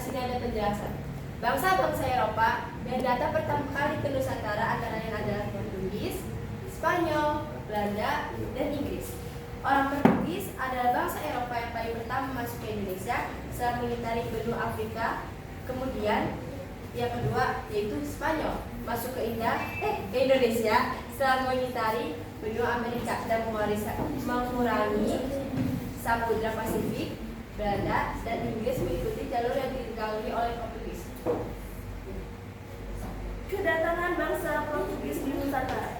sini ada penjelasan. Bangsa-bangsa Eropa yang datang pertama kali ke Nusantara antara lain adalah Portugis, Spanyol, Belanda, dan Inggris. Orang Portugis adalah bangsa Eropa yang paling pertama masuk ke Indonesia setelah mengitari benua Afrika. Kemudian yang kedua yaitu Spanyol masuk ke Indonesia setelah mengitari benua Amerika dan mengurangi Samudra Pasifik. Belanda dan Inggris mengikuti jalur yang dilalui oleh Portugis. Kedatangan bangsa Portugis di Nusantara.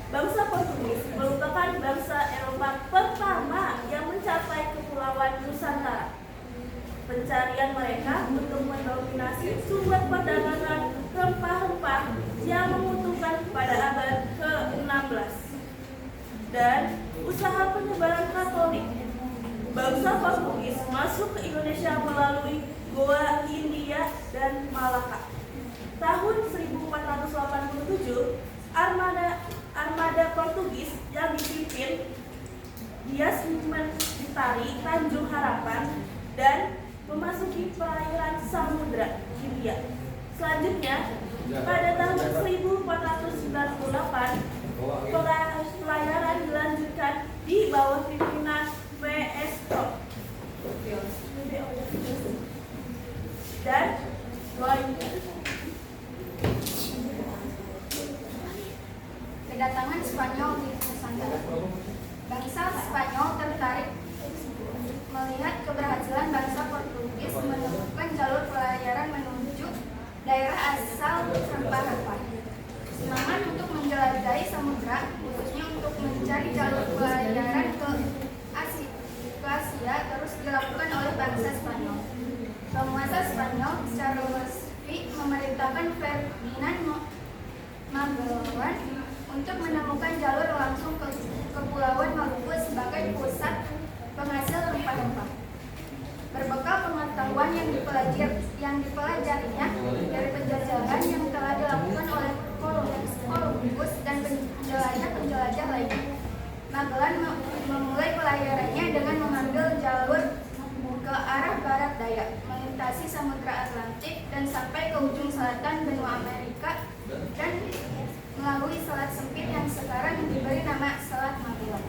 Bangsa Portugis merupakan bangsa Eropa pertama yang mencapai kepulauan Nusantara. Pencarian mereka untuk mendominasi sumber perdagangan rempah-rempah yang menguntungkan pada abad ke-16 dan usaha penyebaran Katolik. Bangsa Portugis masuk ke Indonesia melalui Goa, India, dan Malaka. Tahun 1487, armada Portugis yang dipimpin Dias Mentari Tanjung Harapan dan memasuki perairan Samudra Hindia. Selanjutnya, pada tahun 1498, pelayaran dilanjutkan di bawah pimpinan V.S. dan kedatangan Spanyol di Nusantara. Bangsa Spanyol tertarik melihat keberhasilan bangsa Portugis menemukan jalur pelayaran menuju daerah asal rempah-rempah. Semangat untuk menjelajahi samudra, khususnya untuk mencari jalur pelayaran ke Asia, terus dilakukan oleh bangsa Spanyol. Penguasa Spanyol secara resmi memerintahkan Ferdinand Magellan untuk menemukan jalur langsung ke Kepulauan Maluku sebagai pusat penghasil rempah-rempah. Berbekal pengetahuan yang dipelajarinya dari penjelajahan yang telah dilakukan oleh Columbus dan penjelajah-penjelajah lainnya, Magellan memulai pelayarannya dengan mengambil jalur ke arah barat daya, melintasi Samudra Atlantik dan sampai ke ujung selatan benua Amerika dan melalui selat sempit yang sekarang diberi nama Selat Magellan.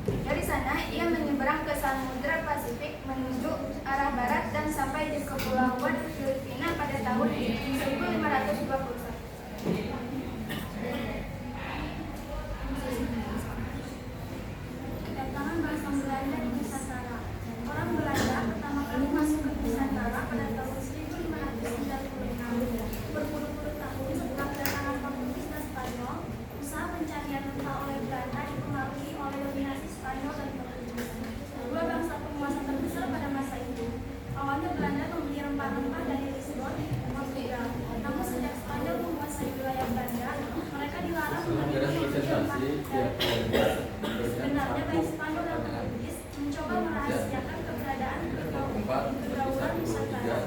Dari sana ia menyeberang ke Samudra Pasifik menuju arah barat dan sampai di Kepulauan Filipina pada tahun 1521. Kedatangan bangsa Belanda di Nusantara. Orang Belanda pertama kali masuk ke Nusantara pada tahun 1596. Berpuluh-puluh tahun setelah kedatangan Portugis dan Spanyol, usaha pencarian rempah oleh Belanda dipengaruhi oleh dominasi Spanyol dan Portugis, dua bangsa penguasa terbesar pada masa itu. Awalnya Belanda membeli rempah-rempah dari Lisbon, Portugal. Namun sejak Spanyol menguasai wilayah Belanda, mereka dilarang menerima rempah dari Portugis. Sebenarnya baik Spanyol dan Portugis mencoba merahasiakan keberadaan pergaulan Nusantara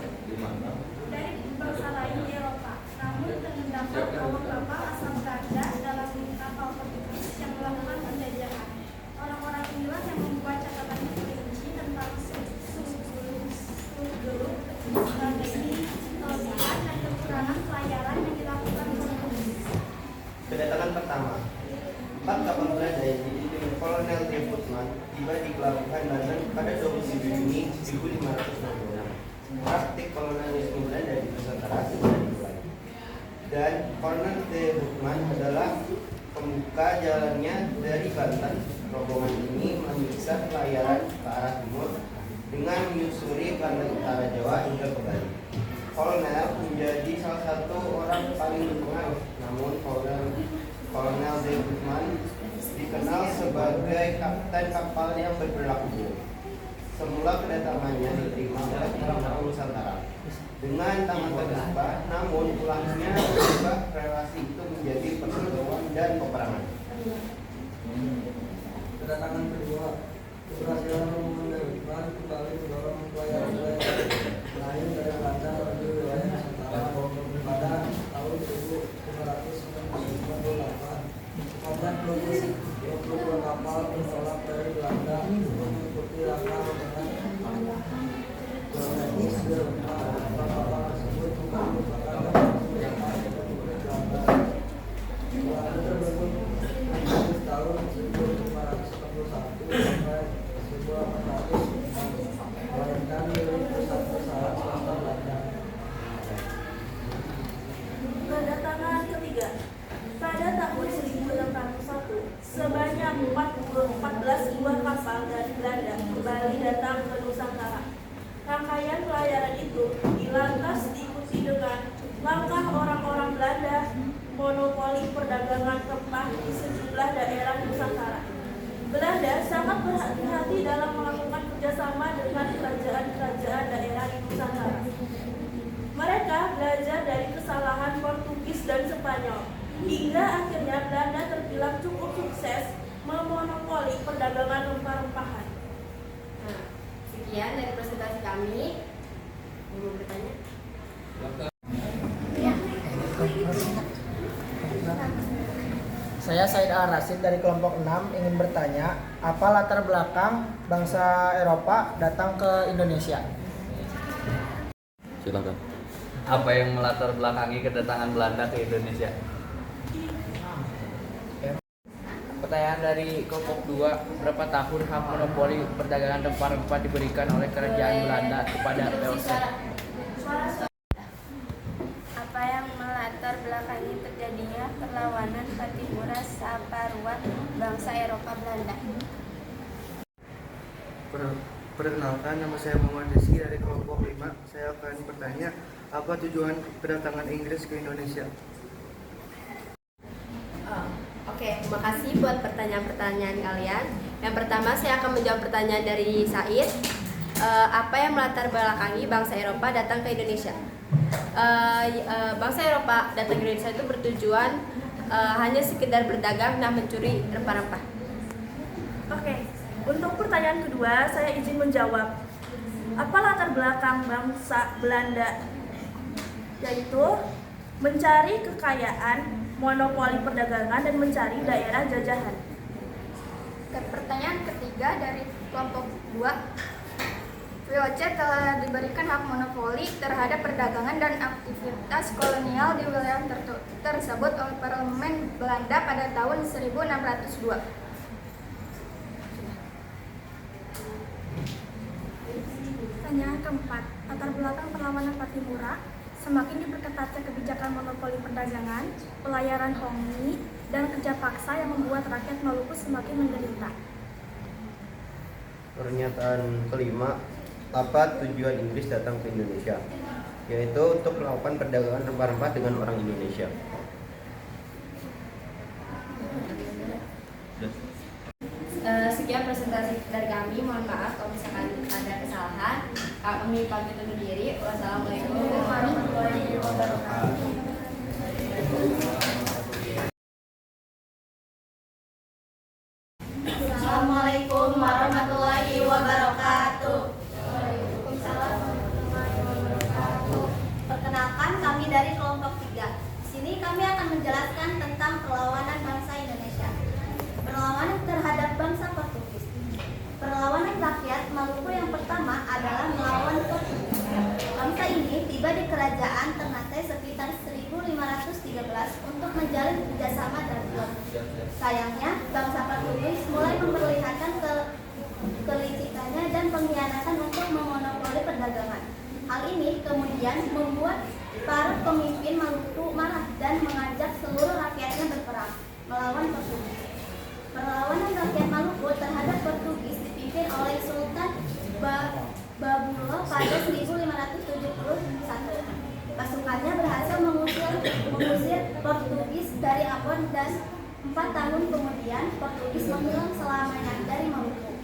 dari bangsa lain di Eropa. Namun terdapat kapal-kapal asal Belanda dalam kapal Portugis yang melakukan penjajahan. Orang-orang inilah yang membuat catatan terperinci tentang seluk-beluk strategi, kelebihan dan kekurangan pelayaran yang dilakukan Portugis. Kedatangan pertama, 4 kapal Belanda yang dipimpin Kolonel De Putman tiba di pelabuhan Banten pada 27 Juni 1566. Praktik kolonialisme Belanda di Nusantara sudah dimulai. Dan Kolonel De Putman adalah pembuka jalannya dari Banten. Rombongan ini memeriksa pelayaran ke arah timur dengan menyusuri pantai utara Jawa hingga ke Bali. Kolonel menjadi salah satu orang paling berpengaruh, namun Kolonel De Putman dikenal sebagai kapten kapal yang berperilaku buruk. Semula kedatangannya diterima oleh orang-orang Nusantara dengan tangan terbuka, namun pulangnya mengubah relasi itu menjadi perseteruan dan peperangan. Kedatangan kedua, keberhasilan rombongan De Putman kembali mendorong pelayaran lain dari Belanda menuju wilayah Nusantara pada tahun 1598. Kapten Portugis 22 kapal bertolak dari Belanda untuk mengikuti langkah rombongan kolonialis di rempah memonopoli perdagangan rempah di sejumlah daerah Nusantara. Belanda sangat berhati-hati dalam melakukan kerjasama dengan kerajaan-kerajaan daerah di Nusantara. Mereka belajar dari kesalahan Portugis dan Spanyol, hingga akhirnya Belanda terbilang cukup sukses memonopoli perdagangan rempah-rempahan. Nah, sekian dari presentasi kami. Mau bertanya? Saya Said Al-Rasid dari kelompok 6 ingin bertanya, apa latar belakang bangsa Eropa datang ke Indonesia? Silakan. Apa yang melatar belakangi kedatangan Belanda ke Indonesia? Pertanyaan dari kelompok 2, berapa tahun hak monopoli perdagangan rempah-rempah diberikan oleh kerajaan Belanda kepada POC? Apa yang melatar belakangi terjadinya perlawanan Patimura Saparua bangsa Eropa Belanda? Perkenalkan, nama saya Muhammad Rizky dari kelompok 5. Saya akan bertanya, apa tujuan kedatangan Inggris ke Indonesia? Oke, terima kasih buat pertanyaan-pertanyaan kalian. Yang pertama, saya akan menjawab pertanyaan dari Said. Apa yang melatar belakangi bangsa Eropa datang ke Indonesia? Bangsa Eropa datang ke Indonesia itu bertujuan hanya sekedar berdagang dan mencuri rempah-rempah. Oke, untuk pertanyaan kedua, saya izin menjawab. Apa latar belakang bangsa Belanda? Yaitu mencari kekayaan, monopoli perdagangan, dan mencari daerah jajahan. Pertanyaan ketiga dari kelompok 2, VOC telah diberikan hak monopoli terhadap perdagangan dan aktivitas kolonial di wilayah tersebut oleh Parlemen Belanda pada tahun 1602. Pertanyaan keempat, latar belakang perlawanan Patimura. Semakin diperketatnya kebijakan monopoli perdagangan, pelayaran Hongi, dan kerja paksa yang membuat rakyat Maluku semakin menderita. Pernyataan kelima, apa tujuan Inggris datang ke Indonesia? Yaitu untuk melakukan perdagangan rempah-rempah dengan orang Indonesia. Sekian presentasi dari kami. Mohon maaf kalau misalkan ada kesalahan. Kami pamit undur diri. Wassalamualaikum warahmatullahi wabarakatuh. Assalamualaikum warahmatullahi wabarakatuh. Perkenalkan, kami dari kelompok 3. Di sini kami akan menjelaskan tentang perlawanan bangsa Indonesia. Perlawanan terhadap bangsa Portugis. Perlawanan rakyat Maluku yang pertama adalah melawan Portugis. Bangsa ini tiba di kerajaan Ternate sekitar 1513 untuk menjalin kerjasama dagang. Sayangnya, bangsa Portugis mulai memperlihatkan kelicikannya dan pengkhianatan untuk memonopoli perdagangan. Hal ini kemudian membuat para pemimpin Maluku marah dan mengajak seluruh rakyatnya berperang melawan Portugis. Perlawanan rakyat Maluku terhadap Portugis dipimpin oleh Sultan Babulo pada 1571. Pasukannya berhasil mengusir Portugis dari Ambon dan 4 tahun kemudian Portugis menghilang selamanya dari Maluku.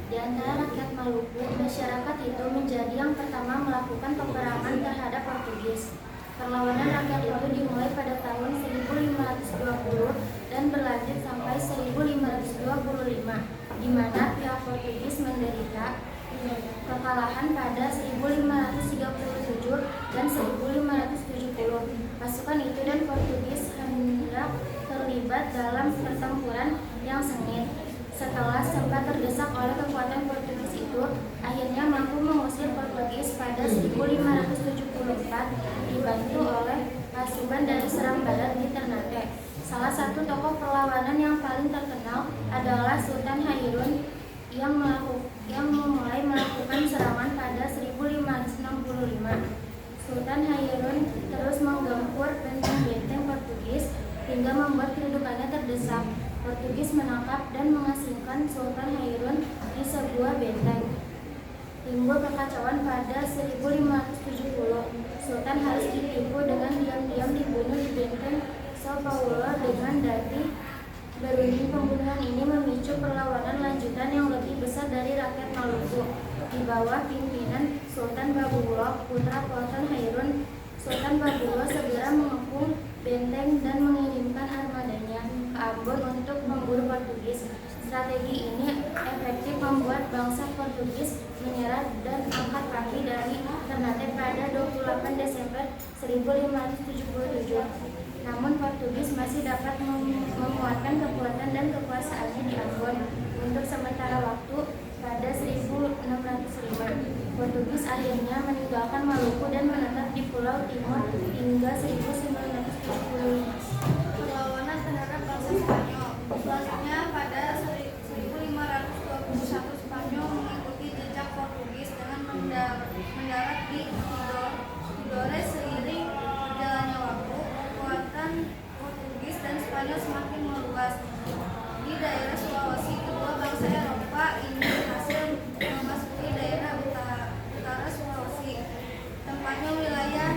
Di antara rakyat Maluku, masyarakat itu menjadi yang pertama melakukan peperangan terhadap Portugis. Perlawanan rakyat itu dimulai pada tahun 1520 dan berlanjut sampai 1525, di mana pihak Portugis menderita kekalahan pada 1537 dan 1570. Pasukan itu dan Portugis hendak terlibat dalam pertempuran yang sengit. Setelah sempat terdesak oleh kekuatan Portugis itu, akhirnya mampu mengusir Portugis pada 1574, dibantu oleh pasukan dari Seram Barat di Ternate. Salah satu tokoh perlawanan yang paling terkenal adalah Sultan Hairun yang memulai melakukan serangan pada 1565. Sultan Hairun terus menggempur benteng-benteng Portugis hingga membuat kedudukannya terdesak. Portugis menangkap dan mengasingkan Sultan Hairun di sebuah benteng. Timbul kekacauan pada 1570. Sultan harus ditipu dengan diam-diam dibunuh di benteng São Paulo de memicu perlawanan lanjutan yang lebih besar dari rakyat Maluku. Di bawah pimpinan Sultan Babulo, putra Sultan Hairun, Sultan Babulo segera mengepung benteng dan mengirimkan armadanya ke Ambon untuk memburu Portugis. Strategi ini efektif membuat bangsa Portugis menyerah dan angkat kaki dari Ternate pada 28 Desember 1577. Namun Portugis masih dapat menguatkan kekuatan dan kekuasaannya di Ambon untuk sementara waktu. Pada 1605, Portugis akhirnya meninggalkan Maluku dan menetap di Pulau Timor hingga 1970. Perlawanan terhadap bangsa Spanyol. Selanjutnya pada 1521 Spanyol mengikuti jejak Portugis dengan mendarat di Tidore. Seiring berjalannya waktu, kekuatan Portugis dan Spanyol semakin meluas. Di daerah Sulawesi, kedua bangsa Eropa ini berhasil memasuki daerah utara Sulawesi, tempatnya wilayah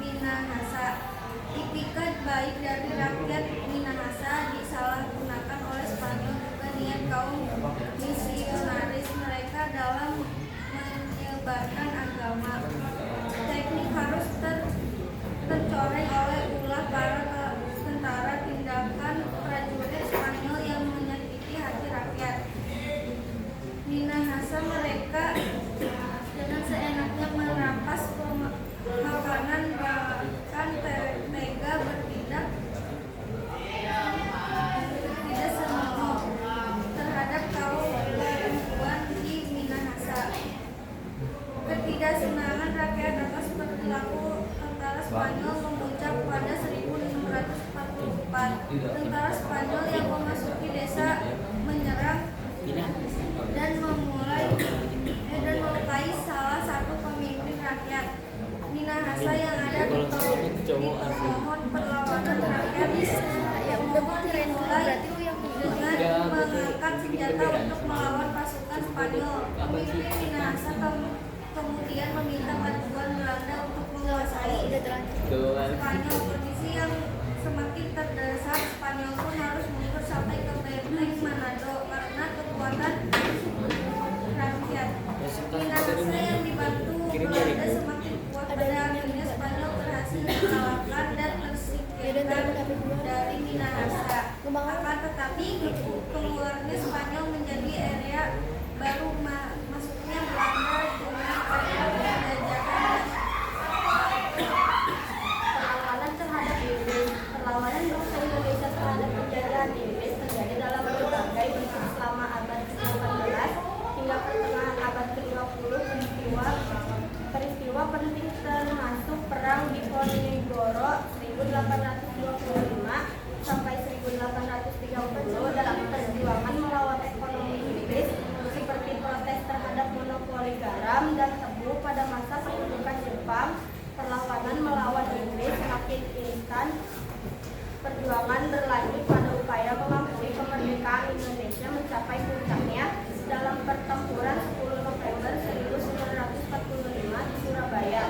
Minahasa. Itikat baik dari rakyat Minahasa disalahgunakan oleh Spanyol, juga niat kaum misionaris mereka dalam menyebarkan agama. Teknik harus tercoreng oleh ulah para tentara, tindakan prajurit Spanyol yang menyakiti hati rakyat Minahasa. Mereka dengan seenaknya merampas makanan, bahkan tega bertindak tidak senonoh terhadap kaum perempuan di Minahasa. Ketidaksenangan rakyat atas perilaku tentara Spanyol memuncak pada 1644. Tentara Spanyol yang memasuki desa menyerang dan melukai salah satu pemimpin rakyat Minahasa yang ada di pohon perlawanan rakyat yang memulai dengan mengangkat senjata untuk melawan pasukan Spanyol. Pemimpin Minahasa kemudian meminta bantuan Belanda untuk menguasai Spanyol. Kondisi yang semakin terdesak, Spanyol pun harus mundur sampai ke benteng Manado karena kekuatan rakyat Minahasa yang dibantu Belanda semakin kuat. Pada akhirnya Spanyol berhasil mengalahkan dan tersingkirkan dari Minahasa. Akan tetapi keluarnya Spanyol menjadi area baru masuknya Belanda dengan penjajahan. Perlawanan terhadap Inggris. Perlawanan bangsa Indonesia terhadap penjajahan Inggris terjadi dalam berbagai bentuk selama abad ke-18 hingga pertengahan abad ke-20. Peristiwa penting termasuk Perang Diponegoro 1825 sampai 1830 dalam perjuangan melawan ekonomi Inggris, seperti protes terhadap monopoli garam dan tebu pada masa pendudukan Jepang. Perlawanan melawan Inggris semakin instan. Perjuangan berlanjut pada upaya mengakui kemerdekaan Indonesia mencapai puncaknya dalam pertempuran 10 November 1945 di Surabaya.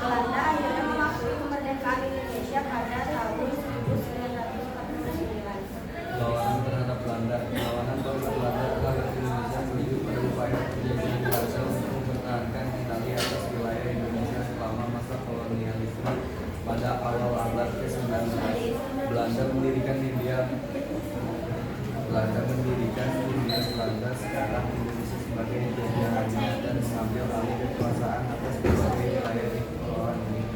Belanda akhirnya mengakui kemerdekaan Indonesia pada tahun 1949. Perlawanan terhadap Belanda. Perlawanan bangsa Belanda terhadap Indonesia menuju pada upaya penjajahan Belanda untuk mempertahankan kendali atas wilayah Indonesia selama masa kolonialisme. Pada awal abad ke-19, Belanda mendirikan Hindia Belanda sekarang Indonesia sebagai jajahannya dan mengambil alih kekuasaan atas berbagai wilayah di kepulauan ini.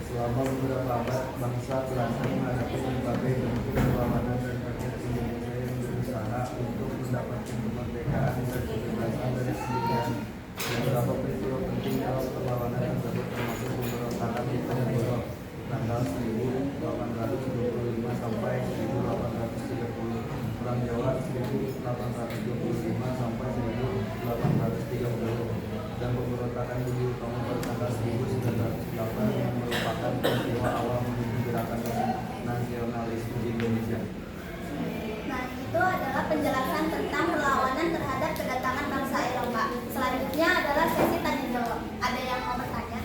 Selama beberapa abad, bangsa Belanda menghadapi berbagai bentuk perlawanan dan rakyat Indonesia yang berusaha untuk mendapatkan kemerdekaan dan kebebasan dari sendirian. Beberapa peristiwa penting dalam perlawanan tersebut termasuk pemberontakan di Ponorogo tanggal 1825 sampai 1830, Perang Jawa 1825 sampai 1830, dan pemberontakan Budi Utomo pada tanggal 1908 yang merupakan peristiwa awal menuju gerakan nasionalisme di Indonesia. Nah, itu adalah penjelasan tentang perlawanan terhadap kedatangan bangsa Eropa. Selanjutnya adalah sesi tanya jawab. Ada yang mau bertanya?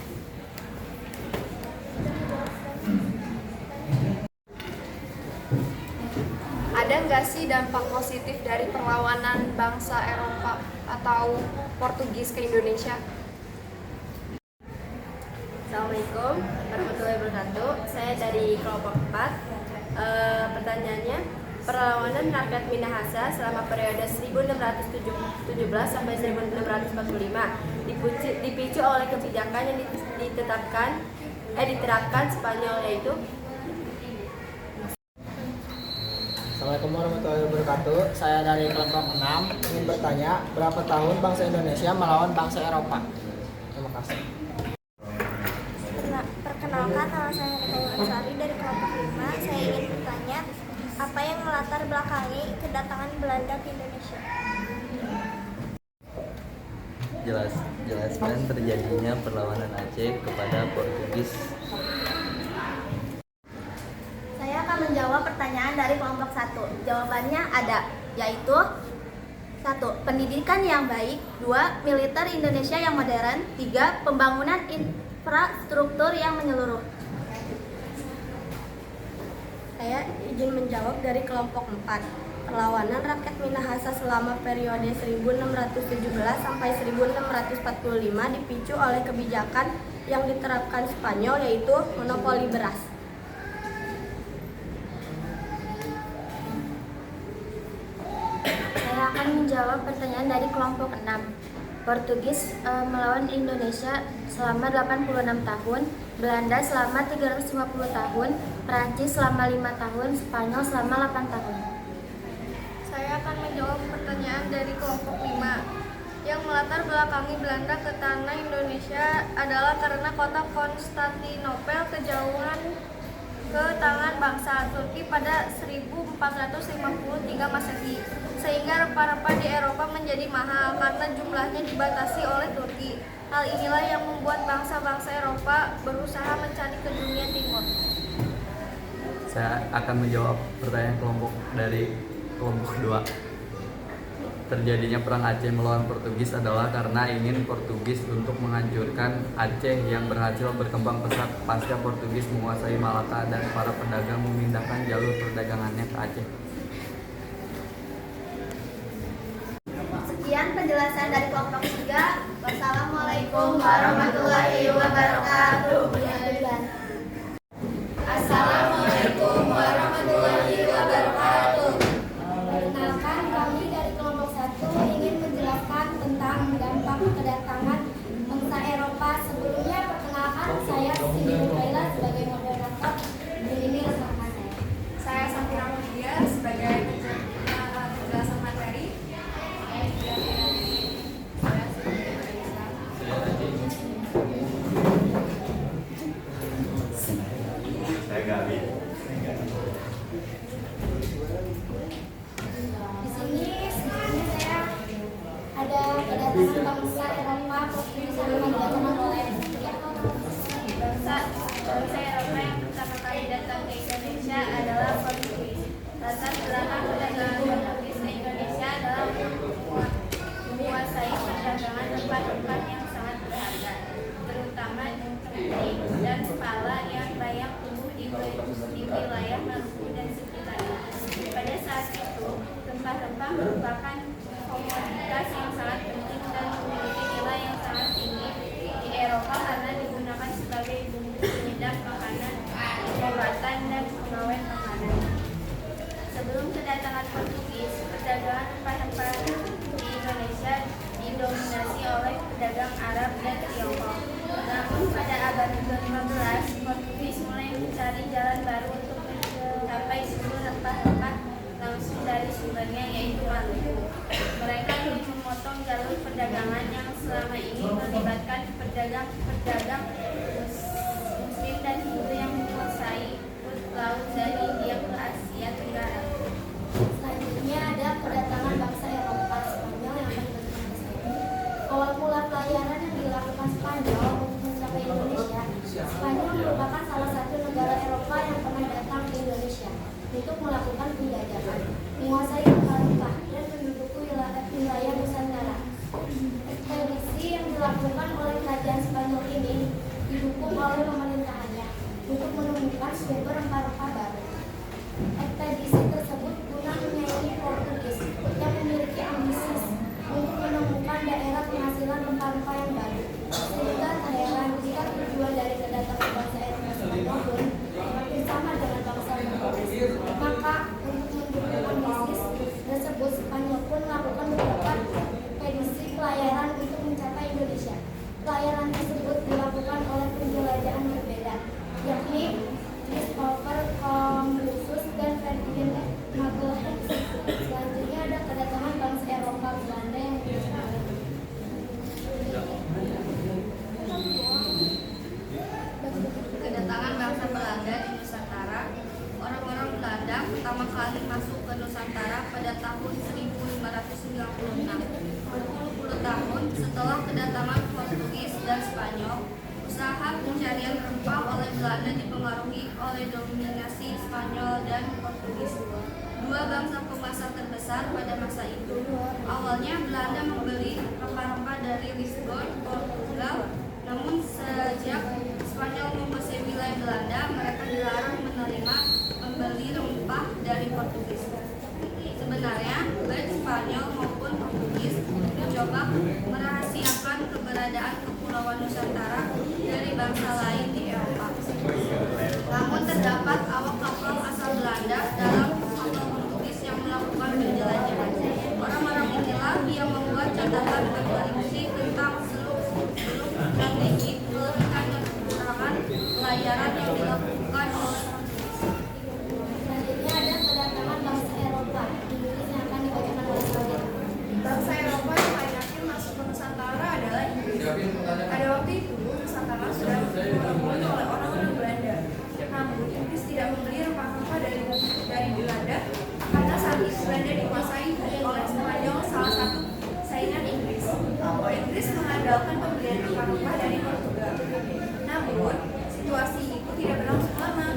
Ada nggak sih dampak positif dari perlawanan bangsa Eropa atau Portugis ke Indonesia? Assalamualaikum warahmatullahi wabarakatuh. Saya dari kelompok 4. Pertanyaannya, perlawanan rakyat Minahasa selama periode 1617 sampai 1645 dipicu oleh kebijakan yang diterapkan Spanyol, yaitu. Assalamualaikum warahmatullahi wabarakatuh. Saya dari kelompok 6 ingin bertanya, berapa tahun bangsa Indonesia melawan bangsa Eropa? Terima kasih. Perkenalkan, nama saya Rita Ansari dari kelompok 5. Saya ingin bertanya, apa yang melatar belakangi kedatangan Belanda ke Indonesia? Jelaskan terjadinya perlawanan Aceh kepada Portugis. Saya akan menjawab pertanyaan dari kelompok 1. Jawabannya ada, yaitu 1. Pendidikan yang baik, 2. Militer Indonesia yang modern, 3. Pembangunan infrastruktur yang menyeluruh. Saya izin menjawab dari kelompok 4. Perlawanan rakyat Minahasa selama periode 1617 sampai 1645 dipicu oleh kebijakan yang diterapkan Spanyol, yaitu monopoli beras. Saya akan menjawab pertanyaan dari kelompok 6. Portugis melawan Indonesia selama 86 tahun, Belanda selama 350 tahun, Prancis selama 5 tahun, Spanyol selama 8 tahun. Saya akan menjawab pertanyaan dari kelompok 5. Yang melatar belakangi Belanda ke tanah Indonesia adalah karena kota Konstantinopel kejauhan ke tangan bangsa Turki pada 1453 Masehi, sehingga rempah-rempah di Eropa menjadi mahal karena jumlahnya dibatasi oleh Turki. Hal inilah yang membuat bangsa-bangsa Eropa berusaha mencari ke dunia timur. Saya akan menjawab pertanyaan dari kelompok 2. Terjadinya perang Aceh melawan Portugis adalah karena ingin Portugis untuk menghancurkan Aceh yang berhasil berkembang pesat pasca Portugis menguasai Malaka dan para pedagang memindahkan jalur perdagangannya ke Aceh. Sekian penjelasan dari kelompok 3. Wassalamualaikum warahmatullahi wabarakatuh. Assalamualaikum warahmatullahi wabarakatuh. Perkenalkan, kami dari kelompok 1 ingin menjelaskan tentang dampak kedatangan bangsa Eropa. Sebelumnya, perkenalkan, saya Siti Nukaila sebagai moderator. Ini rekan saya. Saya Safira Mulia sebagai penjelasan materi. Di sini sebenarnya saya ada kedatangan bangsa Eropa Portugis yang diadakan oleh Bangsa Eropa yang pertama kali datang ke Indonesia adalah Portugis. Latar belakang perdagangan Portugis ke Indonesia adalah menguasai perdagangan rempah-rempah yang sangat berharga, terutama kepiting dan pala yang banyak tumbuh di wilayah Maluku dan sekitarnya. Pada saat itu, rempah-rempah merupakan komoditas yang sangat penting dan memiliki nilai yang sangat tinggi di Eropa karena digunakan sebagai bumbu penyedap makanan, pengobatan, dan pengawet makanan. Sebelum kedatangan Portugis, perdagangan rempah-rempah di Indonesia didominasi oleh pedagang Arab dan Tiongkok. Namun pada abad ke-15, Portugis mulai mencari jalan baru untuk mencapai sumber rempah-rempah langsung dari sumbernya, yaitu Maluku. Mereka ingin memotong jalur perdagangan yang selama ini melibatkan pedagang Muslim dan Hindu yang menguasai laut dari India ke Asia Tenggara. Selanjutnya ada kedatangan bangsa Eropa Spanyol yang akan bertemu saya. Awal mula pelayaran yang dilakukan Spanyol untuk mencapai Indonesia, Spanyol merupakan salah satu negara Eropa yang pernah datang ke Indonesia untuk melakukan penjajahan, menguasai rempah-rempah, dan menduduki wilayah Nusantara. Ekspedisi yang dilakukan oleh kerajaan Spanyol ini didukung oleh pemerintahannya untuk menemukan sumber rempah-rempah baru. Ekspedisi tersebut guna Pelayaran tersebut dilakukan oleh penjelajahan berbeda, yakni Christopher Columbus dan Ferdinand Magellan. Selanjutnya ada kedatangan bangsa Eropa Belanda yang Kedatangan bangsa Belanda di Nusantara. Orang-orang Belanda pertama kali masuk ke Nusantara pada tahun 1596. 20 tahun setelah kedatangan Portugis dan Spanyol, usaha pencarian rempah oleh Belanda dipengaruhi oleh dominasi Spanyol dan Portugis, dua bangsa penguasa terbesar pada masa itu. Awalnya Belanda membeli rempah-rempah dari Lisbon, Portugal, namun sejak Spanyol menguasai wilayah Belanda, mereka dilarang menerima membeli rempah dari Portugis. Sebenarnya, baik Spanyol maupun Portugis mencoba merahasiakan keberadaan Kepulauan Nusantara dari bangsa lain di Eropa. Namun terdapat awak kapal asal Belanda dalam kapal Portugis yang melakukan penjelajahan. Orang-orang inilah yang membuat catatan berprediksi tentang seluk-beluk strategi kelebihan dan kekurangan pelayaran yang dilakukan oleh Selanjutnya ada kedatangan bangsa Eropa, Inggris yang akan dibacakan oleh saya. Bangsa Eropa yang paling akhir masuk ke Nusantara adalah Inggris. Pada waktu itu, Nusantara sudah dimonopoli oleh orang-orang Belanda. Namun, Inggris tidak membeli rempah-rempah dari Belanda karena saat itu Belanda dikuasai oleh Spanyol, salah satu saingan Inggris. Inggris mengandalkan pembelian rempah-rempah dari Portugal. Namun, situasi itu tidak berlangsung lama.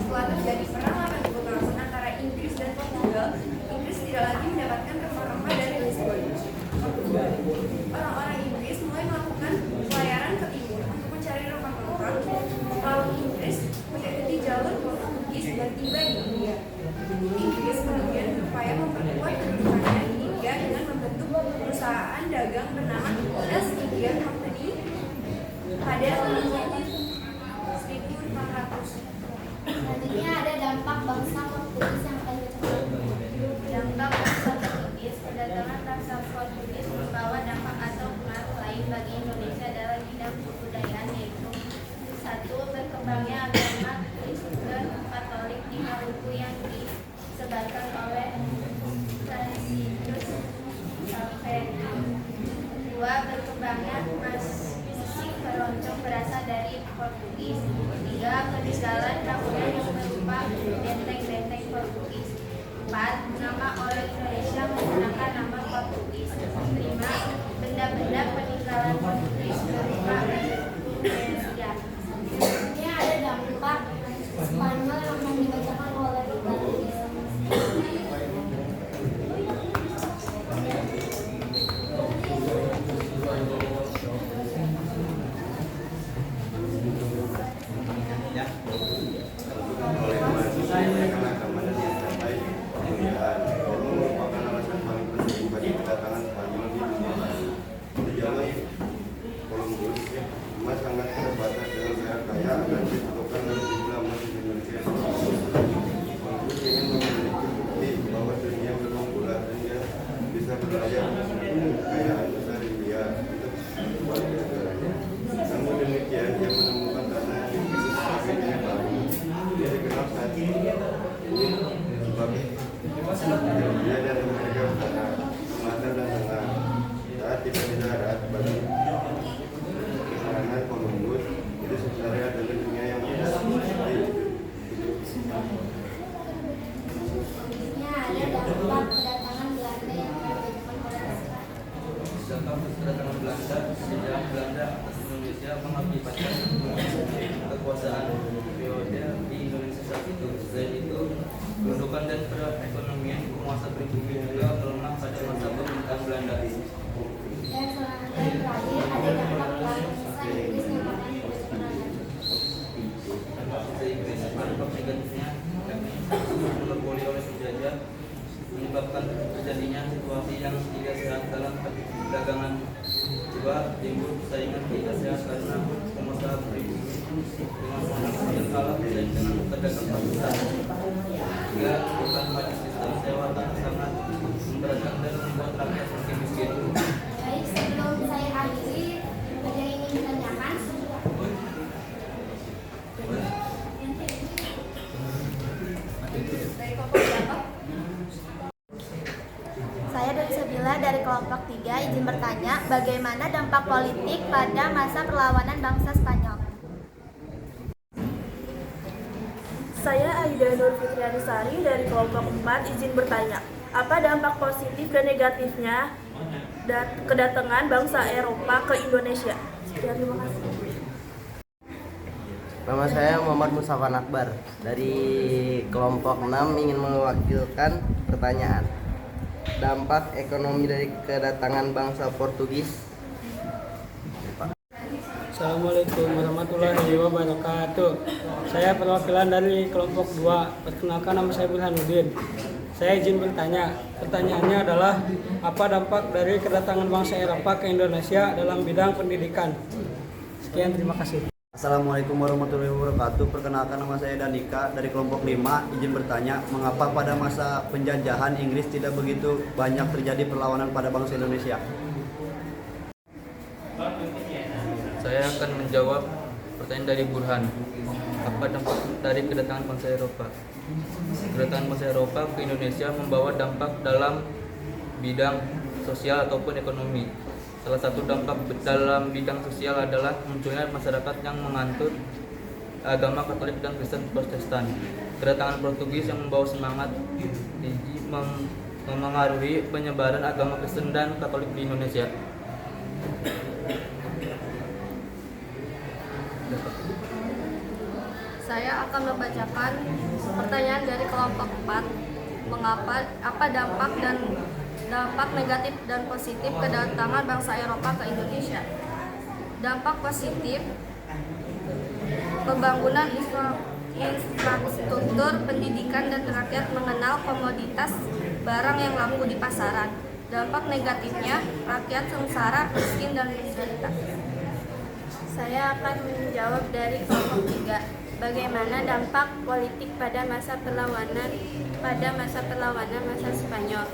Setelah terjadi perang 80 tahun antara Inggris dan Portugal, Inggris tidak lagi mendapatkan rempah-rempah dari Lisbon, Portugal. Orang-orang Inggris mulai melakukan pelayaran ke timur untuk mencari rempah-rempah. Lalu Inggris mengikuti jalur Portugis dan tiba di India. Inggris kemudian berupaya memperkuat kedudukannya di India dengan membentuk perusahaan dagang bernama East India Company pada tahun 1400. Selanjutnya ada dampak bangsa Portugis yang akan dibacakan. Dampak bangsa Portugis. Kedatangan bangsa Portugis membawa dampak atau pengaruh lain bagi Indonesia dalam bidang kebudayaan, yaitu 1. Berkembangnya agama Kristen Katolik di Maluku yang disebarkan oleh Franciscus Saveri. 2. Berkembangnya musik keroncong berasal dari Portugis. 3. Peninggalan bangunan yang berupa benteng-benteng Portugis. 4. Nama orang Indonesia menggunakan nama Portugis. 5. Benda-benda peninggalan Portugis berupa Indonesia. Selanjutnya ada dampak Spanyol yang akan dibacakan oleh Portugis. oleh mahasiswa menyampaikan agama dan yang baik kemuliaan ini merupakan alasan paling penting bagi kedatangan Spanyol di dunia. Sejauh Columbus, emas sangat terbatas dengan sangat kaya akan ditentukan oleh jumlah emas di Indonesia. Columbus ingin memiliki bukti bahwa dunia belum bulat dan dia bisa berlayar dengan kekayaan besar India untuk kembali ke negaranya. Namun demikian, dia menemukan tanah yang bisa sebagai dunia baru. Dia dikenal saat ini sebagai dunia dan Amerika Utara, Selatan dan Tengah. Saat tiba di darat, bagi keterangan Columbus itu sebenarnya adalah dunia yang tidak seperti itu. Selanjutnya ada dampak kedatangan Belanda yang akan dibacakan oleh saya. Dampak kedatangan Belanda. Sejarah Belanda atas Indonesia mengakibatkan kekuasaan periode di Indonesia saat itu. Selain itu, kedudukan dan perekonomian penguasa pribumi juga melemah pada masa pemerintahan Belanda. Dan selanjutnya terakhir ada dampak bangsa Inggris yang akan dibacakan oleh saya. Bangsa Inggris dampak negatifnya yakni monopoli oleh penjajah menyebabkan terjadinya situasi yang tidak sehat dalam perdagangan. Juga timbul persaingan tidak sehat karena pengusaha pribumi dengan monopoli yang kalah bersaing dengan pedagang pasar. Juga bukan pada sistem sewa tanah sangat memberatkan dan membuat rakyat makin miskin. Baik, sebelum saya akhiri, ada yang ingin Dari kelompok berapa? Saya dari Sabila dari kelompok 3 izin bertanya bagaimana dampak politik pada masa perlawanan bangsa Spanyol. Saya Aida Nur Fitrianisari dari kelompok 4 izin bertanya, apa dampak positif dan negatifnya kedatangan bangsa Eropa ke Indonesia? Sekian, terima kasih. Nama saya Muhammad Mustafa Akbar dari kelompok 6 ingin mewakilkan pertanyaan. Dampak ekonomi dari kedatangan bangsa Portugis. Assalamualaikum warahmatullahi wabarakatuh. Saya perwakilan dari kelompok 2. Perkenalkan, nama saya Burhanuddin. Saya izin bertanya. Pertanyaannya adalah apa dampak dari kedatangan bangsa Eropa ke Indonesia dalam bidang pendidikan? Sekian, terima kasih. Assalamualaikum warahmatullahi wabarakatuh. Perkenalkan, nama saya Danika dari kelompok 5. Izin bertanya, mengapa pada masa penjajahan Inggris tidak begitu banyak terjadi perlawanan pada bangsa Indonesia? Saya akan menjawab pertanyaan dari Burhan. Apa dampak dari kedatangan bangsa Eropa? Kedatangan bangsa Eropa ke Indonesia membawa dampak dalam bidang sosial ataupun ekonomi. Salah satu dampak dalam bidang sosial adalah munculnya masyarakat yang menganut agama Katolik dan Kristen Protestan. Kedatangan Portugis yang membawa semangat tinggi memengaruhi penyebaran agama Kristen dan Katolik di Indonesia. Saya akan membacakan pertanyaan dari kelompok 4. Apa dampak negatif dan positif kedatangan bangsa Eropa ke Indonesia? Dampak positif, pembangunan infrastruktur pendidikan dan rakyat mengenal komoditas barang yang laku di pasaran. Dampak negatifnya, rakyat sengsara, miskin dan menderita. Saya akan menjawab dari kelompok 3. Bagaimana dampak politik pada masa perlawanan masa Spanyol?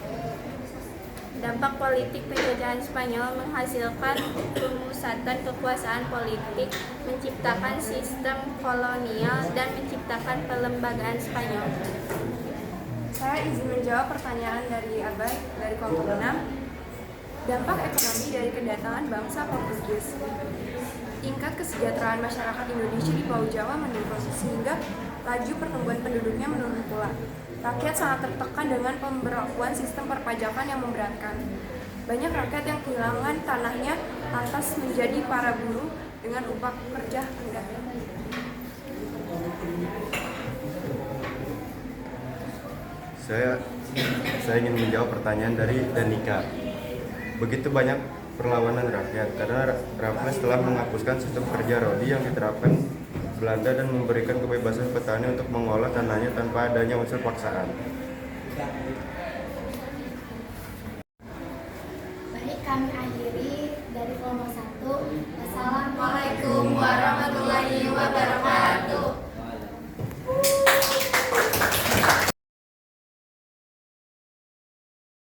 Dampak politik penjajahan Spanyol menghasilkan pemusatan kekuasaan politik, menciptakan sistem kolonial, dan menciptakan pelembagaan Spanyol. Saya izin menjawab pertanyaan dari Abai dari kelompok 6. Dampak ekonomi dari kedatangan bangsa Portugis. Tingkat kesejahteraan masyarakat Indonesia di Pulau Jawa menurun sehingga laju pertumbuhan penduduknya menurun pula. Rakyat sangat tertekan dengan pemberlakuan sistem perpajakan yang memberatkan. Banyak rakyat yang kehilangan tanahnya lantas menjadi para buruh dengan upah kerja rendah. Saya ingin menjawab pertanyaan dari Danika. Begitu banyak perlawanan rakyat karena rakyat telah menghapuskan sistem kerja rodi yang diterapkan Belanda dan memberikan kebebasan petani untuk mengolah tanahnya tanpa adanya unsur paksaan. Baik, kami akhiri dari kelompok 1. Wassalamualaikum Waalaikumsalam warahmatullahi wabarakatuh.